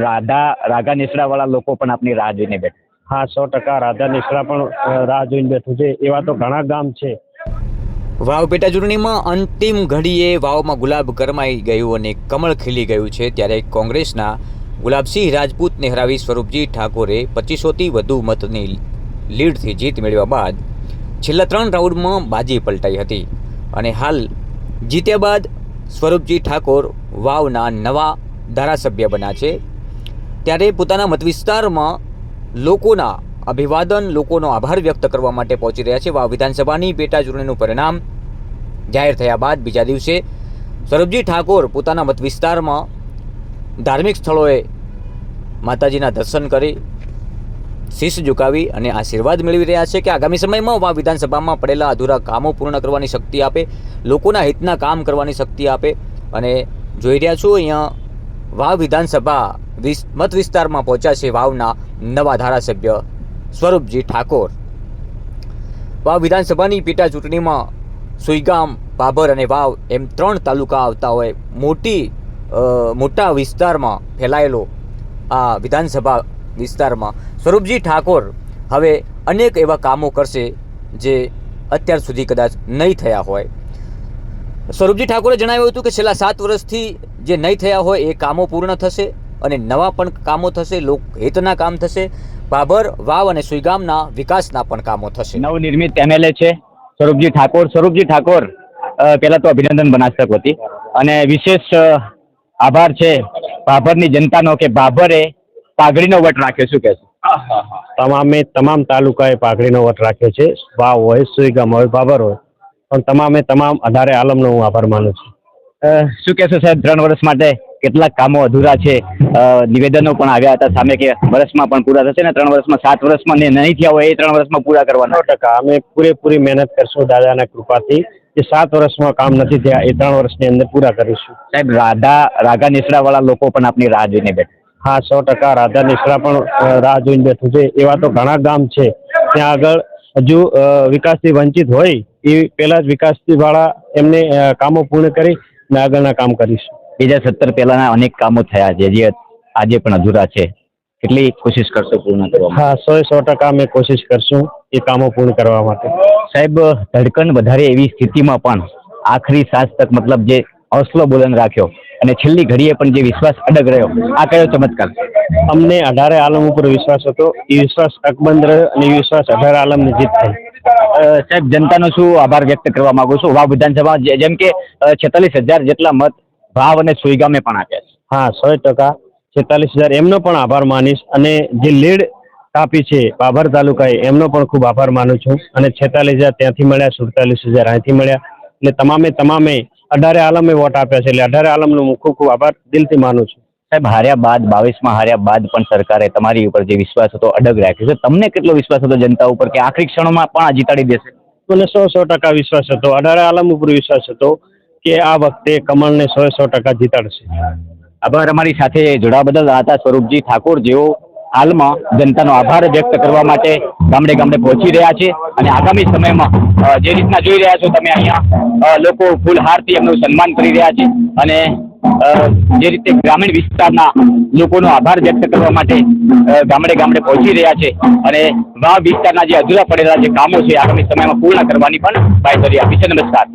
રાગા નેસડા વાળા લોકો પણ આપની રાહ જોઈને બેઠા. હા, 100% રાધા નિશ્રા પણ રાહ જોઈને બેઠું છે. એવા તો ઘણા ગામ છે. વાવ પેટા ચૂંટણીમાં અંતિમ ઘડીએ વાવમાં ગુલાબ ગરમાઈ ગયું અને કમળ ખીલી ગયું છે. ત્યારે કોંગ્રેસના ગુલાબસિંહ રાજપૂતને હરાવી સ્વરૂપજી ઠાકોરે 2500થી વધુ મતની લીડથી જીત મેળવ્યા બાદ છેલ્લા 3 રાઉન્ડમાં બાજી પલટાઈ હતી અને હાલ જીત્યા બાદ સ્વરૂપજી ઠાકોર વાવના નવા ધારાસભ્ય બન્યા છે. ત્યારે પોતાના મતવિસ્તારમાં લોકોના અભિવાદન, લોકોનો આભાર વ્યક્ત કરવા માટે પહોંચી રહ્યા છે. વાવ વિધાનસભાની પેટા ચૂંટણીનું પરિણામ જાહેર થયા બાદ બીજા દિવસે સ્વરૂપજી ઠાકોર પોતાના મતવિસ્તારમાં ધાર્મિક સ્થળોએ માતાજીના દર્શન કરી શીશ ઝુકાવી અને આશીર્વાદ મેળવી રહ્યા છે કે આગામી સમયમાં વાવ વિધાનસભામાં પડેલા અધૂરા કામો પૂર્ણ કરવાની શક્તિ આપે, લોકોના હિતના કામ કરવાની શક્તિ આપે. અને જોઈ રહ્યા છો અહીંયા વાવ વિધાનસભા મત વિસ્તારમાં પહોંચ્યા છે વાવના નવા ધારાસભ્ય સ્વરૂપજી ઠાકોર. વાવ વિધાનસભાની પેટા ચૂંટણીમાં સુઈગામ, બાબર અને વાવ એમ 3 તાલુકા આવતા હોય મોટા વિસ્તારમાં ફેલાયેલો આ વિધાનસભા વિસ્તારમાં સ્વરૂપજી ઠાકોર હવે અનેક એવા કામો કરશે જે અત્યાર સુધી કદાચ નહીં થયા હોય. સ્વરૂપજી ઠાકોરે જણાવ્યું હતું કે છેલ્લા 7 વર્ષથી જે નહીં થયા હોય એ કામો પૂર્ણ થશે અને નવા પણ કામો થશે, લોકહિતના કામ થશે. બાબર, વાવ અને સુઈગામના વિકાસના પણ કામો થશે. નવનિર્મિત એમએલએ છે સ્વરૂપજી ઠાકોર. સ્વરૂપજી ઠાકોર પહેલા તો અભિનંદન બનાસક વતી અને વિશેષ આભાર છે બાબરની જનતાનો કે બાબરે પાઘડીનો વટ રાખ્યો. શું કહેશો? તમામ તાલુકાએ પાઘડીનો વટ રાખ્યો છે. વાવ હોય, સુઈગામ હોય, બાબર હોય, પણ તમામ અઢારે આલમનો હું આભાર માનું છું. શું કહેશો સાહેબ, 3 વર્ષ માટે કેટલાક કામો અધૂરા છે? નિવેદનો પણ આવ્યા હતા સામે કે વર્ષમાં પણ પૂરા થશે ને 3 વર્ષમાં, 7 વર્ષમાં નહીં થયા હોય એ 3 વર્ષમાં પૂરા કરવાના. 100% અમે પૂરેપૂરી મહેનત કરશું દાદાના કૃપાથી. જે 7 વર્ષમાં કામ નથી થયા એ 3 વર્ષની અંદર પૂરા કરીશું. સાહેબ, રાગા નેસડા વાળા લોકો પણ આપની રાહ જોઈને બેઠા. હા, 100% રાધા નિશ્રા પણ રાહ જોઈને બેઠું છે. એવા તો ઘણા ગામ છે ત્યાં આગળ હજુ વિકાસથી વંચિત હોય એ પહેલા જ વિકાસથી વાળા એમને કામો પૂર્ણ કરી ને આગળના કામ કરીશું. 2017 પહેલાના અનેક કામો થયા છે જે આજે પણ અધૂરા છે. કેટલી કોશિશ કરશો પૂર્ણ કરવા? હા, 100% અમે કોશિશ કરશું એ કામો પૂર્ણ કરવા માટે. સાહેબ, ધડકન વધારે એવી સ્થિતિમાં પણ આખરી સાંજ તક મતલબ જે હૌસલો બુલંદ રાખ્યો અને છેલ્લી ઘડીએ પણ જે વિશ્વાસ અડગ રહ્યો, આ કયો ચમત્કાર? અમને અઢારે આલમ ઉપર વિશ્વાસ હતો. એ વિશ્વાસ અકબંધ રહ્યો અને એ વિશ્વાસ અઢારે આલમની જીત થઈ. સાહેબ, જનતાનો શું આભાર વ્યક્ત કરવા માંગુ છું? વાવ વિધાનસભા જેમ કે 46,000 જેટલા મત વાવ અને સુઈગામે પણ આપ્યા છે. હા, 100% 46,000 એમનો પણ આભાર માનીશ અને જે લીડ કાપી છે બાબર તાલુકાએ એમનો પણ ખૂબ આભાર માનું છું. અને 46,000 ત્યાંથી મળ્યા, 47,000 અહીંથી મળ્યા. એટલે તમામે અઢારે આલમે વોટ આપ્યા છે. એટલે અઢારે આલમનો હું ખૂબ આભાર દિલથી માનું છું. સાહેબ, હાર્યા બાદ 22માં હાર્યા બાદ પણ સરકારે તમારી ઉપર જે વિશ્વાસ હતો અડગ રાખ્યો છે. તમને કેટલો વિશ્વાસ હતો જનતા ઉપર કે આખરી ક્ષણોમાં પણ આ જીતાડી દેશે? મને 100% વિશ્વાસ હતો. અઢારે આલમ ઉપર વિશ્વાસ હતો કે આ વખતે કમળને 100% જીતાડશે. આભાર. અમારી સાથે જોડાવા બદલ હતા સ્વરૂપજી ઠાકોર, જેઓ હાલમાં જનતાનો આભાર વ્યક્ત કરવા માટે ગામડે ગામડે પહોંચી રહ્યા છે અને આગામી સમયમાં જે રીતના જોઈ રહ્યા છો તમે અહીંયા લોકો ફૂલહારથી એમનું સન્માન કરી રહ્યા છે અને જે રીતે ગ્રામીણ વિસ્તારના લોકોનો આભાર વ્યક્ત કરવા માટે ગામડે ગામડે પહોંચી રહ્યા છે અને વાવ વિસ્તારના જે અધૂરા પડેલા જે કામો છે આગામી સમયમાં પૂર્ણ કરવાની પણ બાંયધરી આપી છે. નમસ્કાર.